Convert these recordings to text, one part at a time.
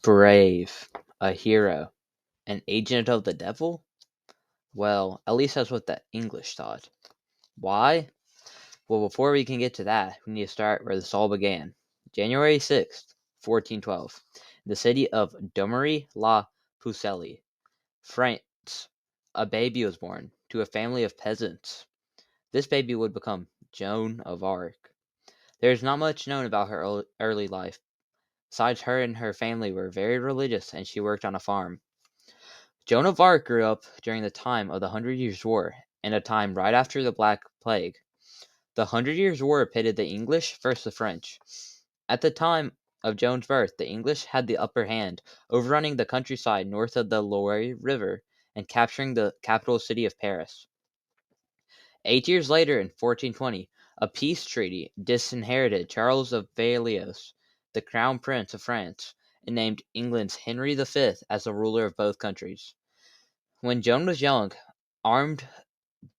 Brave, a hero, an agent of the devil? Well, at least that's what the English thought. Why? Well, before we can get to that, we need to start where this all began. January 6th, 1412, in the city of Domery-la-Pucelle, France, a baby was born to a family of peasants. This baby would become Joan of Arc. There is not much known about her early life. Besides, her and her family were very religious and she worked on a farm. Joan of Arc grew up during the time of the Hundred Years' War and a time right after the Black Plague. The Hundred Years' War pitted the English versus the French. At the time of Joan's birth, the English had the upper hand, overrunning the countryside north of the Loire River and capturing the capital city of Paris. 8 years later, in 1420, a peace treaty disinherited Charles of Valois, the crown prince of France, and named England's Henry V as the ruler of both countries. When Joan was young, armed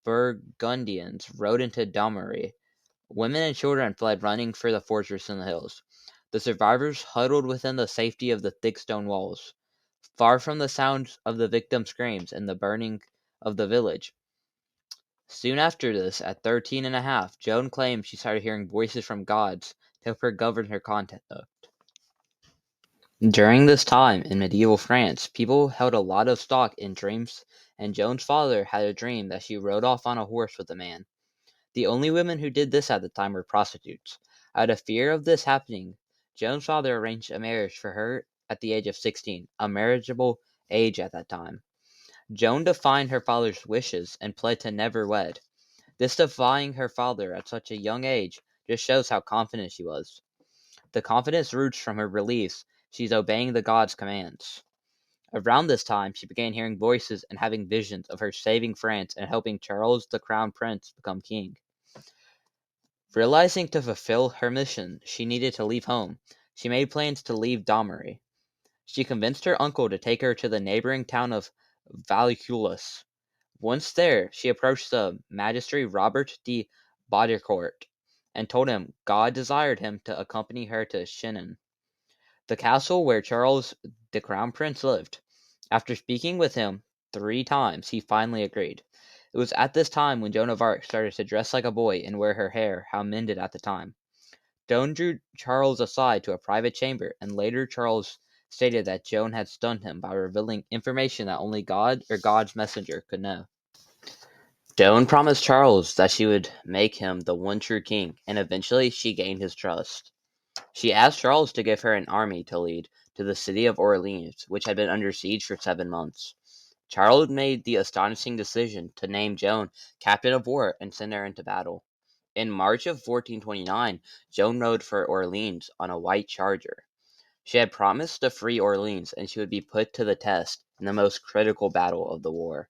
Burgundians rode into Domery. Women and children fled, running for the fortress in the hills. The survivors huddled within the safety of the thick stone walls, far from the sounds of the victims' screams and the burning of the village. Soon after this, at 13 and a half, Joan claimed she started hearing voices from gods to help her govern her conduct. During this time in medieval France, people held a lot of stock in dreams, and Joan's father had a dream that she rode off on a horse with a man. The only women who did this at the time were prostitutes. Out of fear of this happening, Joan's father arranged a marriage for her at the age of 16, a marriageable age at that time. Joan defied her father's wishes and pled to never wed. This defying her father at such a young age just shows how confident she was. The confidence roots from her beliefs she's obeying the gods' commands. Around this time, she began hearing voices and having visions of her saving France and helping Charles the Crown Prince become king. Realizing to fulfill her mission, she needed to leave home. She made plans to leave Domery. She convinced her uncle to take her to the neighboring town of Vaucluse. Once there, she approached the magistrate Robert de Baudricourt and told him God desired him to accompany her to Chinon, the castle where Charles the Crown Prince lived. After speaking with him 3 times, he finally agreed. It was at this time when Joan of Arc started to dress like a boy and wear her hair how men did at the time. Joan drew Charles aside to a private chamber, and later Charles stated that Joan had stunned him by revealing information that only God or God's messenger could know. Joan promised Charles that she would make him the one true king, and eventually she gained his trust. She asked Charles to give her an army to lead to the city of Orleans, which had been under siege for 7 months. Charles made the astonishing decision to name Joan captain of war and send her into battle. In March of 1429, Joan rode for Orleans on a white charger. She had promised to free Orleans, and she would be put to the test in the most critical battle of the war.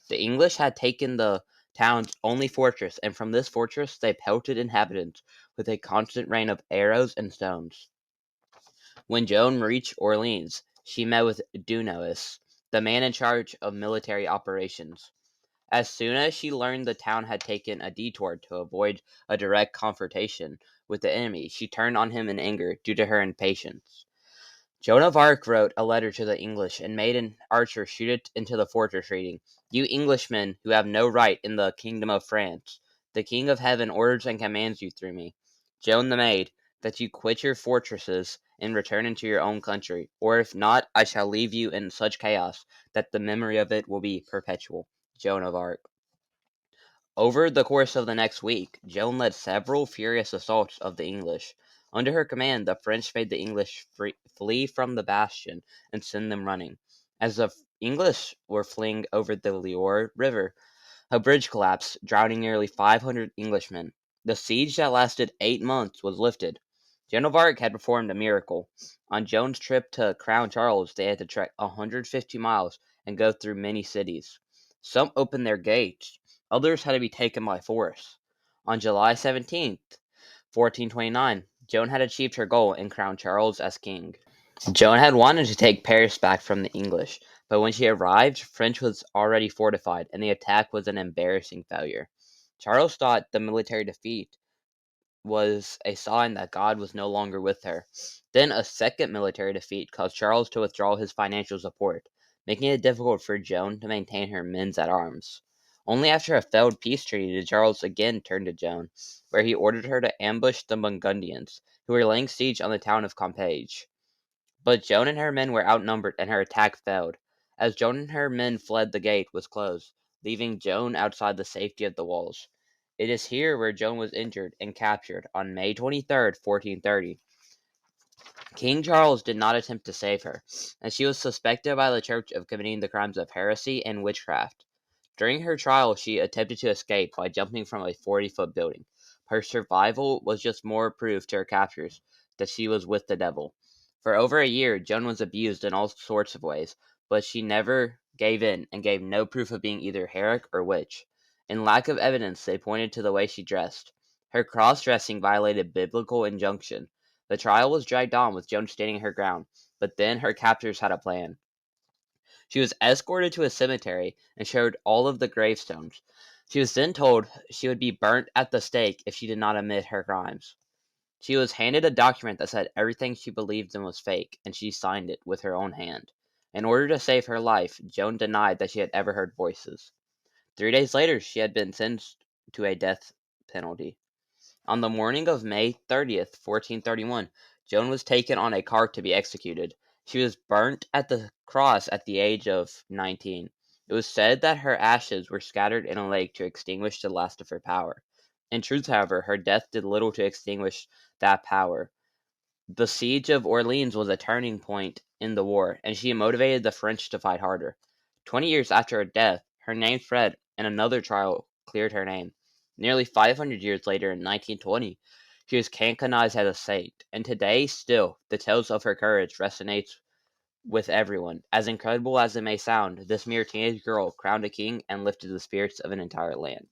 The English had taken the town's only fortress, and from this fortress they pelted inhabitants with a constant rain of arrows and stones. When Joan reached Orleans, she met with Dunois, the man in charge of military operations. As soon as she learned the town had taken a detour to avoid a direct confrontation with the enemy, she turned on him in anger due to her impatience. Joan of Arc wrote a letter to the English and made an archer shoot it into the fortress, reading, "You Englishmen who have no right in the kingdom of France, the King of Heaven orders and commands you through me, Joan the Maid, that you quit your fortresses and return into your own country, or if not, I shall leave you in such chaos that the memory of it will be perpetual. Joan of Arc." Over the course of the next week, Joan led several furious assaults of the English. Under her command, the French made the English flee from the bastion and send them running. As the English were fleeing over the Loire River, a bridge collapsed, drowning nearly 500 Englishmen. The siege that lasted 8 months was lifted. Joan of Arc had performed a miracle. On Joan's trip to Crown Charles, they had to trek 150 miles and go through many cities. Some opened their gates, others had to be taken by force. On July 17th, 1429, Joan had achieved her goal and crowned Charles as king. Joan had wanted to take Paris back from the English, but when she arrived, French was already fortified, and the attack was an embarrassing failure. Charles thought the military defeat was a sign that God was no longer with her. Then a second military defeat caused Charles to withdraw his financial support, making it difficult for Joan to maintain her men at arms. Only after a failed peace treaty did Charles again turn to Joan, where he ordered her to ambush the Burgundians, who were laying siege on the town of Compiègne. But Joan and her men were outnumbered and her attack failed. As Joan and her men fled, the gate was closed, leaving Joan outside the safety of the walls. It is here where Joan was injured and captured on May 23rd, 1430. King Charles did not attempt to save her, and she was suspected by the church of committing the crimes of heresy and witchcraft. During her trial, she attempted to escape by jumping from a 40-foot building. Her survival was just more proof to her captors that she was with the devil. For over a year, Joan was abused in all sorts of ways, but she never gave in and gave no proof of being either heretic or witch. In lack of evidence, they pointed to the way she dressed. Her cross-dressing violated biblical injunction. The trial was dragged on with Joan standing her ground, but then her captors had a plan. She was escorted to a cemetery and showed all of the gravestones. She was then told she would be burnt at the stake if she did not admit her crimes. She was handed a document that said everything she believed in was fake, and she signed it with her own hand. In order to save her life, Joan denied that she had ever heard voices. 3 days later, she had been sentenced to a death penalty. On the morning of May 30th, 1431, Joan was taken on a cart to be executed. She was burnt at the cross at the age of 19. It was said that her ashes were scattered in a lake to extinguish the last of her power. In truth, however, her death did little to extinguish that power. The siege of Orleans was a turning point in the war, and she motivated the French to fight harder. 20 years after her death, her name spread, and another trial cleared her name. Nearly 500 years later, in 1920, she was canonized as a saint, and today, still, the tales of her courage resonates with everyone. As incredible as it may sound, this mere teenage girl crowned a king and lifted the spirits of an entire land.